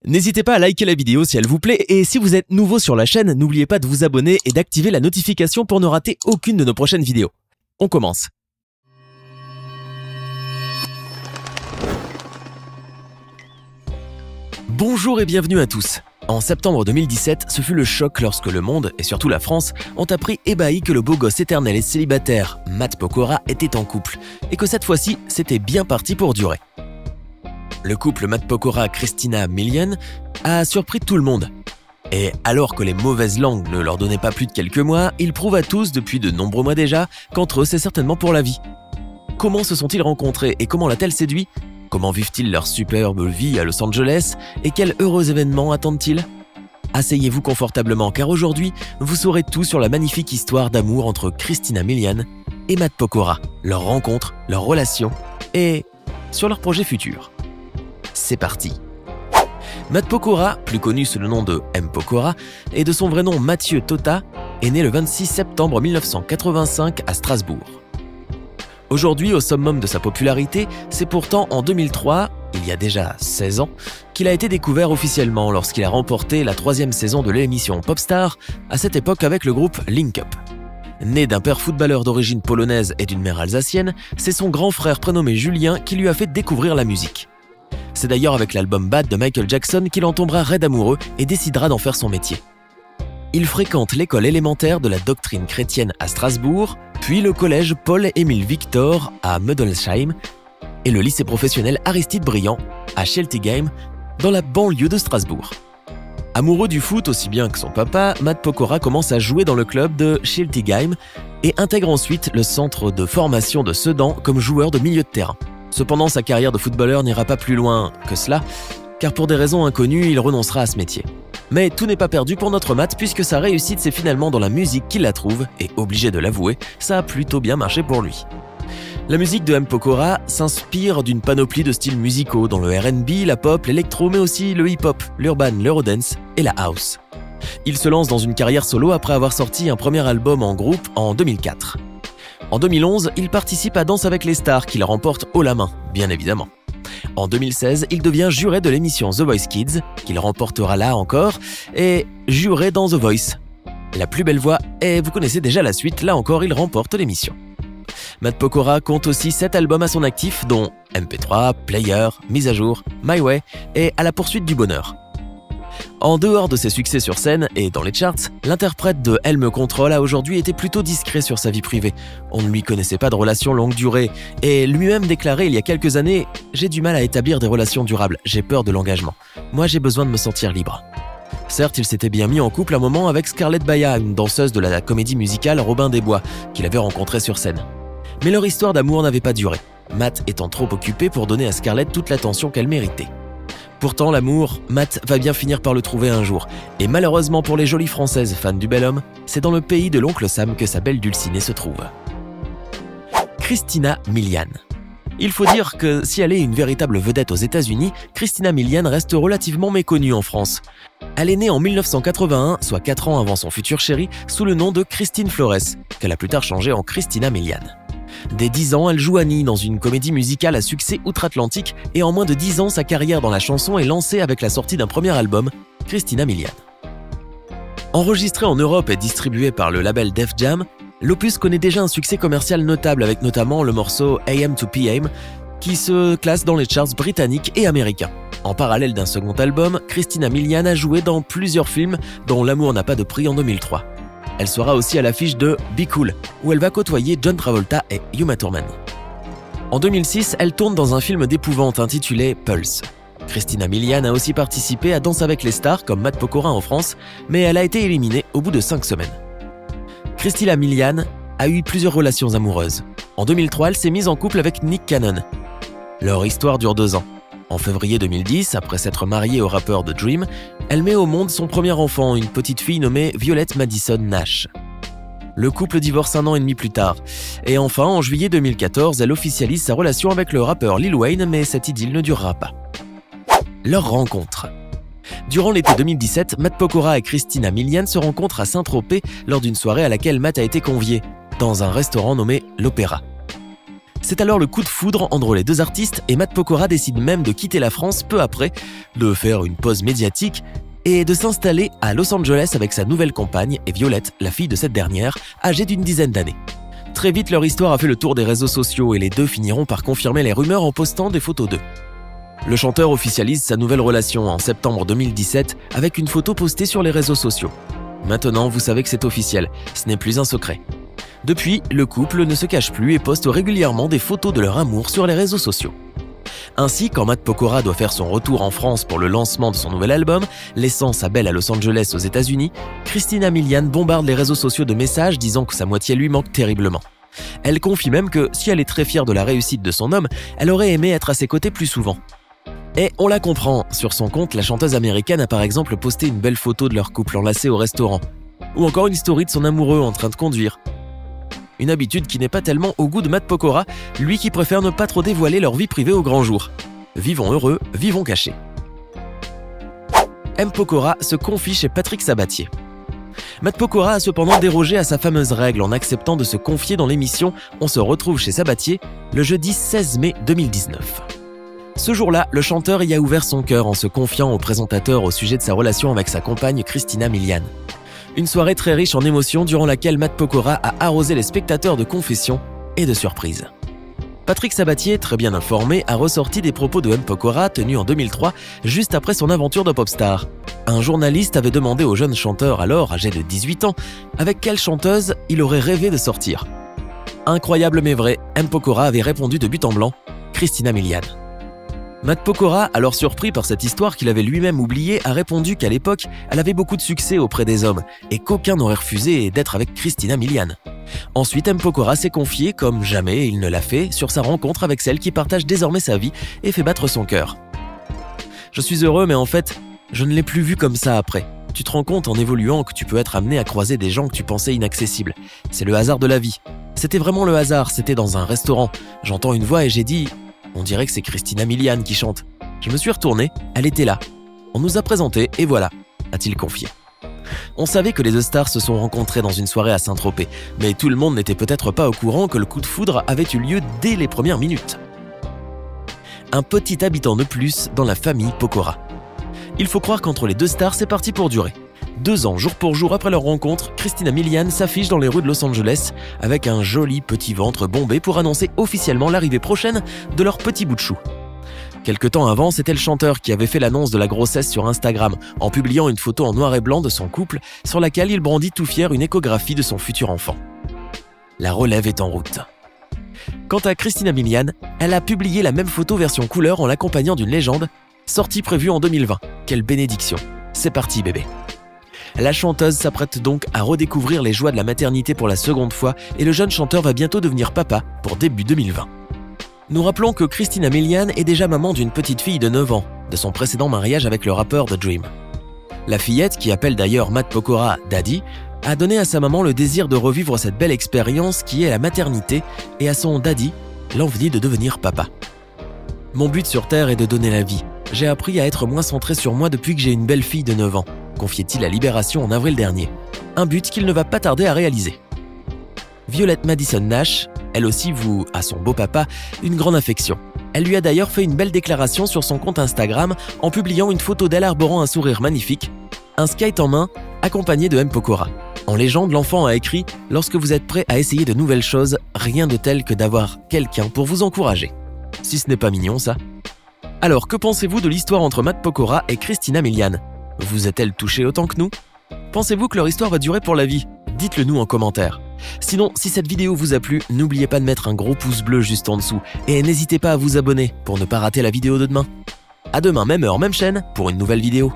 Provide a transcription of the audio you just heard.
N'hésitez pas à liker la vidéo si elle vous plaît et si vous êtes nouveau sur la chaîne, n'oubliez pas de vous abonner et d'activer la notification pour ne rater aucune de nos prochaines vidéos. On commence. Bonjour et bienvenue à tous. En septembre 2017, ce fut le choc lorsque le monde, et surtout la France, ont appris ébahis que le beau gosse éternel et célibataire, Matt Pokora, était en couple, et que cette fois-ci, c'était bien parti pour durer. Le couple Matt Pokora-Christina Milian a surpris tout le monde. Et alors que les mauvaises langues ne leur donnaient pas plus de quelques mois, ils prouvent à tous, depuis de nombreux mois déjà, qu'entre eux c'est certainement pour la vie. Comment se sont-ils rencontrés et comment l'a-t-elle séduit ? Comment vivent-ils leur superbe vie à Los Angeles et quels heureux événements attendent-ils ? Asseyez-vous confortablement car aujourd'hui, vous saurez tout sur la magnifique histoire d'amour entre Christina Milian et Matt Pokora, leur rencontre, leur relation et sur leurs projets futurs. C'est parti. Matt Pokora, plus connu sous le nom de M. Pokora, et de son vrai nom Mathieu Tota, est né le 26 septembre 1985 à Strasbourg. Aujourd'hui, au summum de sa popularité, c'est pourtant en 2003, il y a déjà 16 ans, qu'il a été découvert officiellement lorsqu'il a remporté la 3e saison de l'émission Popstar, à cette époque avec le groupe Link Up. Né d'un père footballeur d'origine polonaise et d'une mère alsacienne, c'est son grand frère prénommé Julien qui lui a fait découvrir la musique. C'est d'ailleurs avec l'album Bad de Michael Jackson qu'il en tombera raide amoureux et décidera d'en faire son métier. Il fréquente l'école élémentaire de la doctrine chrétienne à Strasbourg, puis le collège Paul-Émile Victor à Meudelsheim et le lycée professionnel Aristide Briand à Scheltigheim dans la banlieue de Strasbourg. Amoureux du foot aussi bien que son papa, Matt Pokora commence à jouer dans le club de Scheltigheim et intègre ensuite le centre de formation de Sedan comme joueur de milieu de terrain. Cependant, sa carrière de footballeur n'ira pas plus loin que cela, car pour des raisons inconnues, il renoncera à ce métier. Mais tout n'est pas perdu pour notre Matt, puisque sa réussite c'est finalement dans la musique qu'il la trouve, et obligé de l'avouer, ça a plutôt bien marché pour lui. La musique de M. Pokora s'inspire d'une panoplie de styles musicaux, dont le R&B, la pop, l'électro, mais aussi le hip-hop, l'urban, l'eurodance et la house. Il se lance dans une carrière solo après avoir sorti un premier album en groupe en 2004. En 2011, il participe à Danse avec les stars qu'il remporte haut la main, bien évidemment. En 2016, il devient juré de l'émission The Voice Kids, qu'il remportera là encore, et juré dans The Voice. La plus belle voix, et vous connaissez déjà la suite, là encore il remporte l'émission. Matt Pokora compte aussi 7 albums à son actif, dont MP3, Player, Mise à jour, My Way et À la poursuite du bonheur. En dehors de ses succès sur scène et dans les charts, l'interprète de Elle me contrôle a aujourd'hui été plutôt discret sur sa vie privée. On ne lui connaissait pas de relation longue durée et lui-même déclaré il y a quelques années « J'ai du mal à établir des relations durables, j'ai peur de l'engagement. Moi j'ai besoin de me sentir libre ». Certes, il s'était bien mis en couple un moment avec Scarlett Baya, une danseuse de la comédie musicale Robin des Bois, qu'il avait rencontrée sur scène. Mais leur histoire d'amour n'avait pas duré, Matt étant trop occupé pour donner à Scarlett toute l'attention qu'elle méritait. Pourtant, l'amour, Matt va bien finir par le trouver un jour. Et malheureusement pour les jolies françaises fans du bel homme, c'est dans le pays de l'oncle Sam que sa belle dulcinée se trouve. Christina Milian. Il faut dire que si elle est une véritable vedette aux États-Unis, Christina Milian reste relativement méconnue en France. Elle est née en 1981, soit 4 ans avant son futur chéri, sous le nom de Christine Flores, qu'elle a plus tard changé en Christina Milian. Dès 10 ans, elle joue Annie dans une comédie musicale à succès outre-Atlantique et en moins de 10 ans, sa carrière dans la chanson est lancée avec la sortie d'un premier album, Christina Milian. Enregistré en Europe et distribué par le label Def Jam, l'opus connaît déjà un succès commercial notable avec notamment le morceau AM to PM qui se classe dans les charts britanniques et américains. En parallèle d'un second album, Christina Milian a joué dans plusieurs films dont L'amour n'a pas de prix en 2003. Elle sera aussi à l'affiche de Be Cool, où elle va côtoyer John Travolta et Uma Thurman. En 2006, elle tourne dans un film d'épouvante intitulé Pulse. Christina Milian a aussi participé à Danse avec les stars comme Matt Pokora en France, mais elle a été éliminée au bout de 5 semaines. Christina Milian a eu plusieurs relations amoureuses. En 2003, elle s'est mise en couple avec Nick Cannon. Leur histoire dure 2 ans. En février 2010, après s'être mariée au rappeur The Dream, elle met au monde son premier enfant, une petite fille nommée Violette Madison Nash. Le couple divorce 1 an et demi plus tard. Et enfin, en juillet 2014, elle officialise sa relation avec le rappeur Lil Wayne, mais cette idylle ne durera pas. Leur rencontre. Durant l'été 2017, Matt Pokora et Christina Milian se rencontrent à Saint-Tropez lors d'une soirée à laquelle Matt a été convié, dans un restaurant nommé l'Opéra. C'est alors le coup de foudre entre les deux artistes et Matt Pokora décide même de quitter la France peu après, de faire une pause médiatique et de s'installer à Los Angeles avec sa nouvelle compagne et Violette, la fille de cette dernière, âgée d'une dizaine d'années. Très vite, leur histoire a fait le tour des réseaux sociaux et les deux finiront par confirmer les rumeurs en postant des photos d'eux. Le chanteur officialise sa nouvelle relation en septembre 2017 avec une photo postée sur les réseaux sociaux. Maintenant, vous savez que c'est officiel, ce n'est plus un secret. Depuis, le couple ne se cache plus et poste régulièrement des photos de leur amour sur les réseaux sociaux. Ainsi, quand Matt Pokora doit faire son retour en France pour le lancement de son nouvel album, laissant sa belle à Los Angeles aux États-Unis, Christina Milian bombarde les réseaux sociaux de messages disant que sa moitié lui manque terriblement. Elle confie même que, si elle est très fière de la réussite de son homme, elle aurait aimé être à ses côtés plus souvent. Et on la comprend, sur son compte, la chanteuse américaine a par exemple posté une belle photo de leur couple enlacé au restaurant, ou encore une story de son amoureux en train de conduire. Une habitude qui n'est pas tellement au goût de Matt Pokora, lui qui préfère ne pas trop dévoiler leur vie privée au grand jour. Vivons heureux, vivons cachés. M. Pokora se confie chez Patrick Sabatier. Matt Pokora a cependant dérogé à sa fameuse règle en acceptant de se confier dans l'émission On se retrouve chez Sabatier le jeudi 16 mai 2019. Ce jour-là, le chanteur y a ouvert son cœur en se confiant au présentateur au sujet de sa relation avec sa compagne Christina Milian. Une soirée très riche en émotions durant laquelle Matt Pokora a arrosé les spectateurs de confessions et de surprises. Patrick Sabatier, très bien informé, a ressorti des propos de M. Pokora tenus en 2003, juste après son aventure de popstar. Un journaliste avait demandé au jeune chanteur, alors âgé de 18 ans, avec quelle chanteuse il aurait rêvé de sortir. Incroyable mais vrai, M. Pokora avait répondu de but en blanc, Christina Milian. Matt Pokora, alors surpris par cette histoire qu'il avait lui-même oubliée, a répondu qu'à l'époque, elle avait beaucoup de succès auprès des hommes et qu'aucun n'aurait refusé d'être avec Christina Milian. Ensuite, M. Pokora s'est confié, comme jamais il ne l'a fait, sur sa rencontre avec celle qui partage désormais sa vie et fait battre son cœur. « Je suis heureux, mais en fait, je ne l'ai plus vu comme ça après. Tu te rends compte en évoluant que tu peux être amené à croiser des gens que tu pensais inaccessibles. C'est le hasard de la vie. C'était vraiment le hasard, c'était dans un restaurant. J'entends une voix et j'ai dit... On dirait que c'est Christina Milian qui chante. Je me suis retourné, elle était là. On nous a présenté et voilà, a-t-il confié. On savait que les deux stars se sont rencontrées dans une soirée à Saint-Tropez, mais tout le monde n'était peut-être pas au courant que le coup de foudre avait eu lieu dès les premières minutes. Un petit habitant de plus dans la famille Pokora. Il faut croire qu'entre les deux stars, c'est parti pour durer. 2 ans, jour pour jour après leur rencontre, Christina Milian s'affiche dans les rues de Los Angeles avec un joli petit ventre bombé pour annoncer officiellement l'arrivée prochaine de leur petit bout de chou. Quelque temps avant, c'était le chanteur qui avait fait l'annonce de la grossesse sur Instagram en publiant une photo en noir et blanc de son couple sur laquelle il brandit tout fier une échographie de son futur enfant. La relève est en route. Quant à Christina Milian, elle a publié la même photo version couleur en l'accompagnant d'une légende, sortie prévue en 2020. Quelle bénédiction! C'est parti bébé! La chanteuse s'apprête donc à redécouvrir les joies de la maternité pour la seconde fois et le jeune chanteur va bientôt devenir papa pour début 2020. Nous rappelons que Christina Milian est déjà maman d'une petite fille de 9 ans, de son précédent mariage avec le rappeur The Dream. La fillette, qui appelle d'ailleurs Matt Pokora « Daddy », a donné à sa maman le désir de revivre cette belle expérience qui est la maternité et à son daddy l'envie de devenir papa. « Mon but sur Terre est de donner la vie. J'ai appris à être moins centré sur moi depuis que j'ai une belle fille de 9 ans. » confiait-il à Libération en avril dernier. Un but qu'il ne va pas tarder à réaliser. Violette Madison Nash, elle aussi voue à son beau papa une grande affection. Elle lui a d'ailleurs fait une belle déclaration sur son compte Instagram en publiant une photo d'elle arborant un sourire magnifique, un skate en main, accompagné de M. Pokora. En légende, l'enfant a écrit « Lorsque vous êtes prêt à essayer de nouvelles choses, rien de tel que d'avoir quelqu'un pour vous encourager. » Si ce n'est pas mignon, ça. Alors, que pensez-vous de l'histoire entre Matt Pokora et Christina Milian ? Vous êtes-elle touché autant que nous ? Pensez-vous que leur histoire va durer pour la vie ? Dites-le nous en commentaire. Sinon, si cette vidéo vous a plu, n'oubliez pas de mettre un gros pouce bleu juste en dessous et n'hésitez pas à vous abonner pour ne pas rater la vidéo de demain. À demain, même heure, même chaîne, pour une nouvelle vidéo.